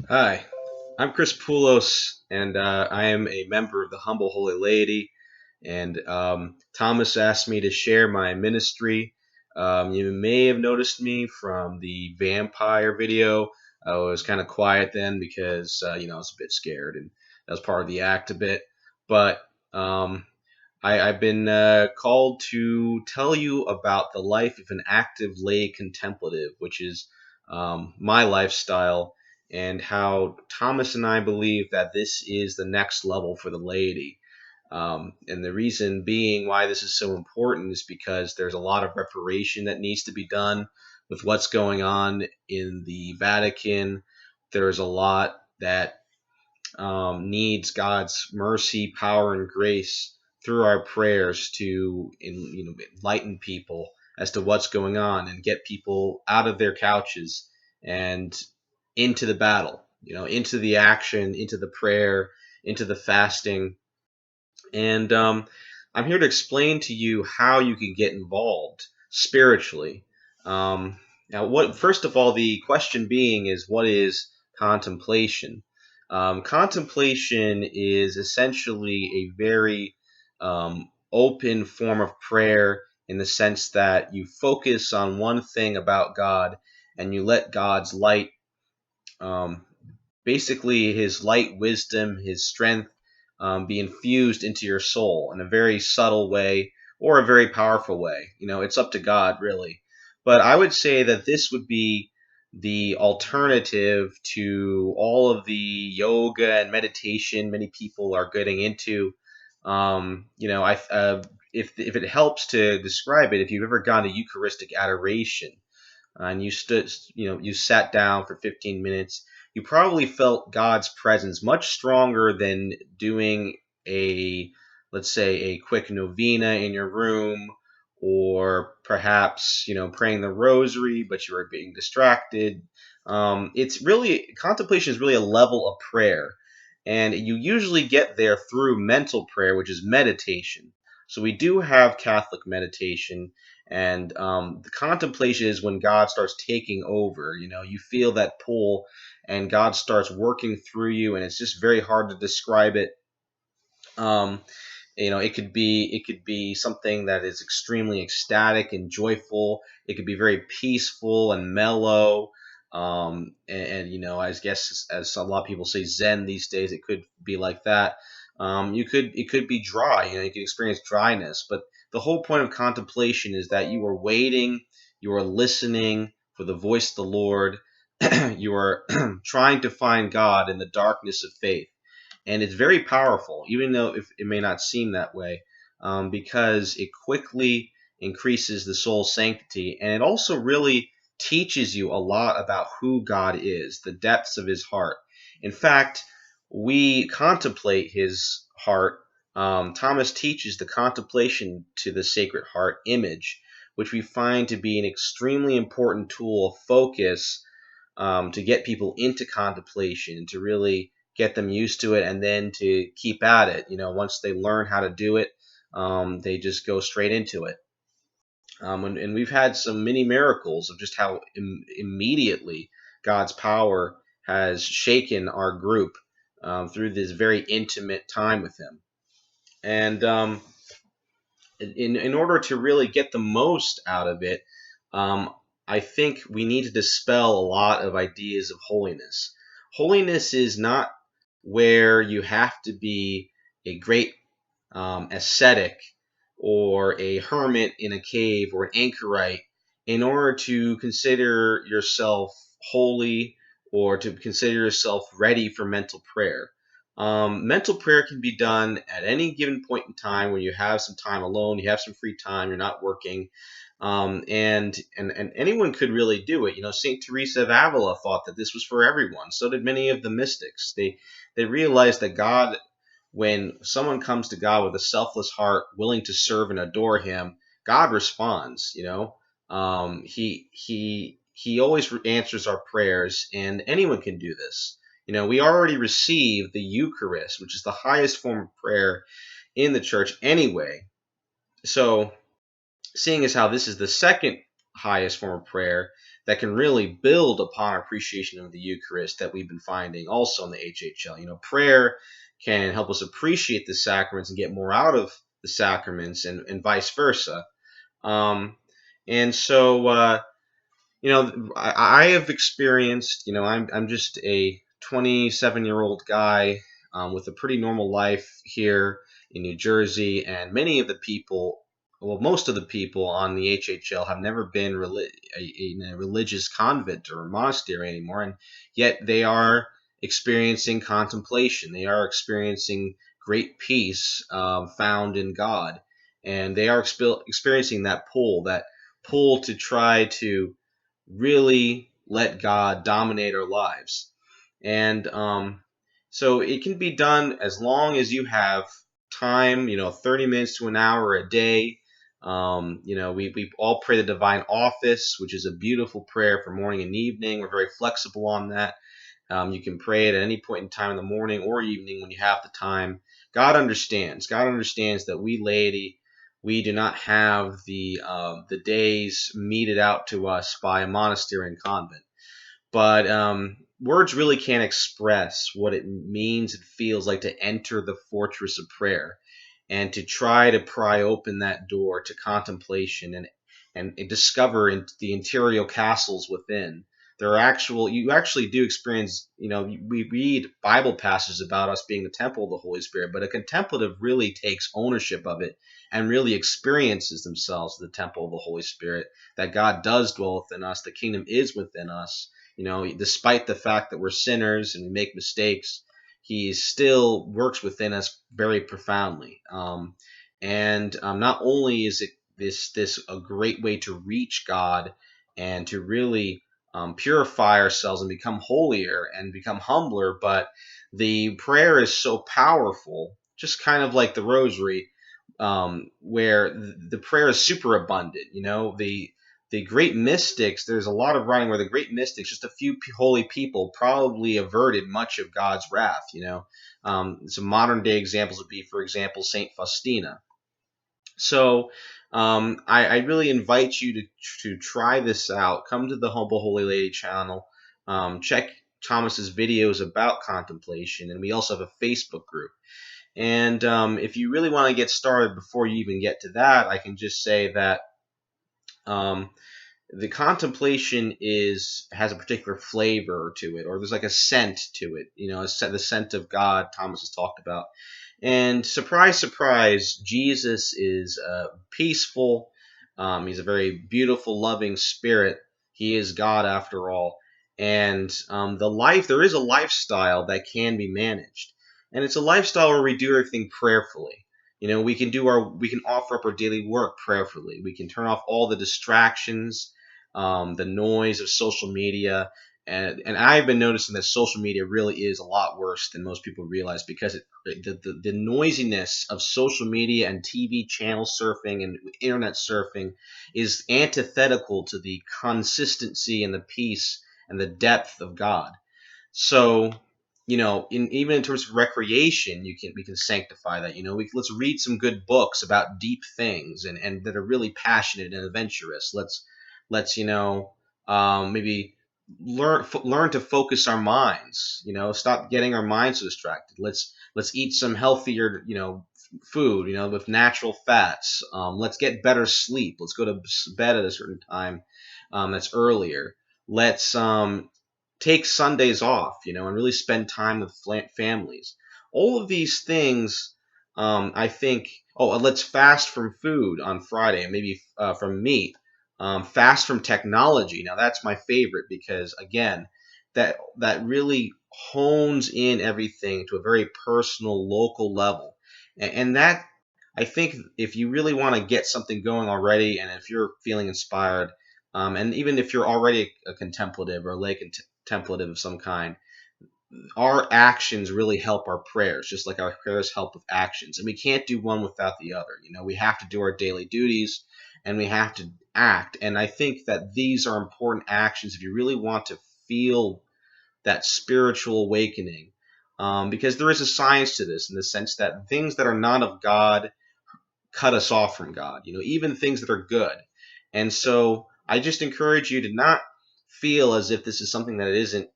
Hi, I'm Chris Poulos, and I am a member of the Humble Holy Laity. And Thomas asked me to share my ministry. You may have noticed me from the vampire video. I was kind of quiet then because I was a bit scared, and that was part of the act a bit. But um, I've been called to tell you about the life of an active lay contemplative, which is my lifestyle, and how Thomas and I believe that this is the next level for the laity. And the reason being why this is so important is because there's a lot of reparation that needs to be done with what's going on in the Vatican. There's a lot that needs God's mercy, power, and grace through our prayers to enlighten people as to what's going on and get people out of their couches and into the battle, into the action, into the prayer, into the fasting. And I'm here to explain to you how you can get involved spiritually. Now, what first of all, the question being is, what is contemplation? Contemplation is essentially a very open form of prayer in the sense that you focus on one thing about God and you let God's light, um, basically his light, wisdom, his strength, be infused into your soul in a very subtle way or a very powerful way. It's up to God, really. But I would say that this would be the alternative to all of the yoga and meditation many people are getting into. If it helps to describe it, if you've ever gone to Eucharistic adoration, and you sat down for 15 minutes, you probably felt God's presence much stronger than doing a, let's say, a quick novena in your room, or perhaps, praying the rosary, but you were being distracted. Contemplation is really a level of prayer. And you usually get there through mental prayer, which is meditation. So we do have Catholic meditation, and the contemplation is when God starts taking over. You feel that pull, and God starts working through you, and it's just very hard to describe it. Um, it could be something that is extremely ecstatic and joyful. It could be very peaceful and mellow. And I guess as a lot of people say Zen these days, it could be like that. It could be dry. You could experience dryness, but the whole point of contemplation is that you are waiting, you are listening for the voice of the Lord, you are trying to find God in the darkness of faith, and it's very powerful, even though if it may not seem that way, because it quickly increases the soul's sanctity, and it also really teaches you a lot about who God is, the depths of His heart. In fact, we contemplate His heart. Thomas teaches the contemplation to the Sacred Heart image, which we find to be an extremely important tool of focus, to get people into contemplation, to really get them used to it, and then to keep at it. Once they learn how to do it, they just go straight into it. And we've had some many miracles of just how immediately God's power has shaken our group through this very intimate time with Him. And in order to really get the most out of it, um, I think we need to dispel a lot of ideas of holiness. Holiness is not where you have to be a great ascetic or a hermit in a cave or an anchorite in order to consider yourself holy or to consider yourself ready for mental prayer. Mental prayer can be done at any given point in time when you have some time alone, you have some free time, you're not working, and anyone could really do it. Saint Teresa of Avila thought that this was for everyone. So did many of the mystics. They realized that God, when someone comes to God with a selfless heart, willing to serve and adore Him, God responds. He always answers our prayers, and anyone can do this. We already receive the Eucharist, which is the highest form of prayer in the church anyway. So, seeing as how this is the second highest form of prayer, that can really build upon appreciation of the Eucharist that we've been finding also in the HHL. Prayer can help us appreciate the sacraments and get more out of the sacraments, and vice versa. Um, and so, I have experienced, I'm just a 27-year-old guy with a pretty normal life here in New Jersey, and many of the people, well, most of the people on the HHL have never been in a religious convent or monastery anymore, and yet they are experiencing contemplation. They are experiencing great peace found in God, and they are experiencing that pull to try to really let God dominate our lives. And so it can be done as long as you have time, 30 minutes to an hour a day. We all pray the Divine Office, which is a beautiful prayer for morning and evening. We're very flexible on that. You can pray it at any point in time in the morning or evening when you have the time. God understands. God understands that we laity, we do not have the days meted out to us by a monastery and convent. But words really can't express what it means and feels like to enter the fortress of prayer and to try to pry open that door to contemplation and discover the interior castles within. You actually do experience, we read Bible passages about us being the temple of the Holy Spirit, but a contemplative really takes ownership of it and really experiences themselves the temple of the Holy Spirit, that God does dwell within us, the kingdom is within us. Despite the fact that we're sinners and we make mistakes, he still works within us very profoundly. And not only is it this a great way to reach God and to really purify ourselves and become holier and become humbler, but the prayer is so powerful, just kind of like the rosary, where the prayer is super abundant. The great mystics, there's a lot of writing where the great mystics, just a few holy people, probably averted much of God's wrath. Some modern day examples would be, for example, Saint Faustina. So I really invite you to try this out. Come to the Humble Holy Lady channel. Check Thomas's videos about contemplation, and we also have a Facebook group. And if you really want to get started before you even get to that, I can just say that the contemplation has a particular flavor to it, or there's like a scent to it. The scent of God Thomas has talked about. And surprise, surprise, Jesus is peaceful. He's a very beautiful, loving spirit. He is God after all. And there is a lifestyle that can be managed. And it's a lifestyle where we do everything prayerfully. We can offer up our daily work prayerfully. We can turn off all the distractions, the noise of social media. And I've been noticing that social media really is a lot worse than most people realize, because the noisiness of social media and TV channel surfing and internet surfing is antithetical to the consistency and the peace and the depth of God. So, even in terms of recreation, we can sanctify that. Let's read some good books about deep things and that are really passionate and adventurous. Let's maybe learn to focus our minds. Stop getting our minds so distracted. Let's eat some healthier food, with natural fats. Let's get better sleep. Let's go to bed at a certain time that's earlier. Let's take Sundays off, and really spend time with families. All of these things, I think. Oh, let's fast from food on Friday, and maybe from meat. Fast from technology. Now that's my favorite, because again, that really hones in everything to a very personal, local level, and that, I think, if you really want to get something going already, and if you're feeling inspired, and even if you're already a contemplative or a lay contemplative of some kind, our actions really help our prayers, just like our prayers help with actions. And we can't do one without the other. We have to do our daily duties and we have to act. And I think that these are important actions if you really want to feel that spiritual awakening. Because there is a science to this, in the sense that things that are not of God cut us off from God, even things that are good. And so I just encourage you to not feel as if this is something that isn't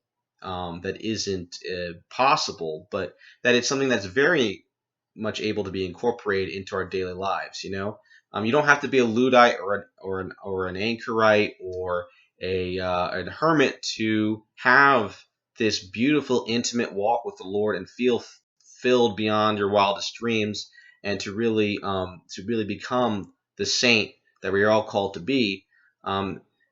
possible, but that it's something that's very much able to be incorporated into our daily lives. You don't have to be a Luddite or an anchorite or a hermit to have this beautiful, intimate walk with the Lord and feel filled beyond your wildest dreams, and to really become the saint that we are all called to be.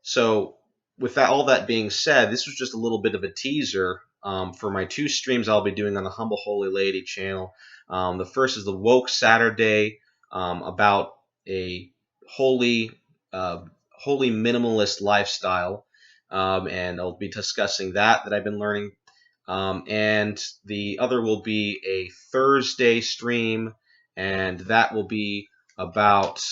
So, with all that being said, this was just a little bit of a teaser for my two streams I'll be doing on the Humble Holy Lady channel. The first is the Woke Saturday, about a holy, uh, holy minimalist lifestyle, and I'll be discussing that I've been learning. And the other will be a Thursday stream, and that will be about,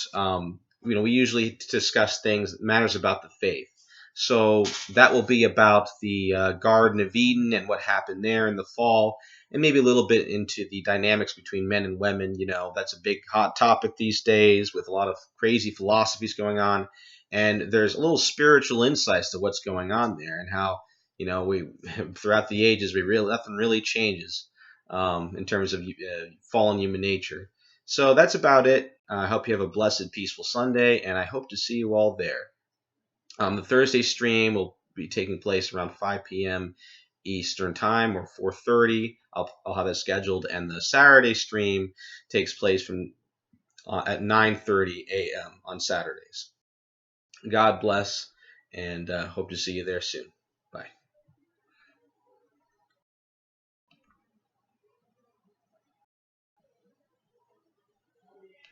we usually discuss matters about the faith. So that will be about the Garden of Eden and what happened there in the fall, and maybe a little bit into the dynamics between men and women. That's a big hot topic these days with a lot of crazy philosophies going on. And there's a little spiritual insights to what's going on there, and how we throughout the ages nothing really changes in terms of fallen human nature. So that's about it. I hope you have a blessed, peaceful Sunday, and I hope to see you all there. The Thursday stream will be taking place around 5 p.m. Eastern Time, or 4:30. I'll have it scheduled, and the Saturday stream takes place at 9:30 a.m. on Saturdays. God bless, and hope to see you there soon.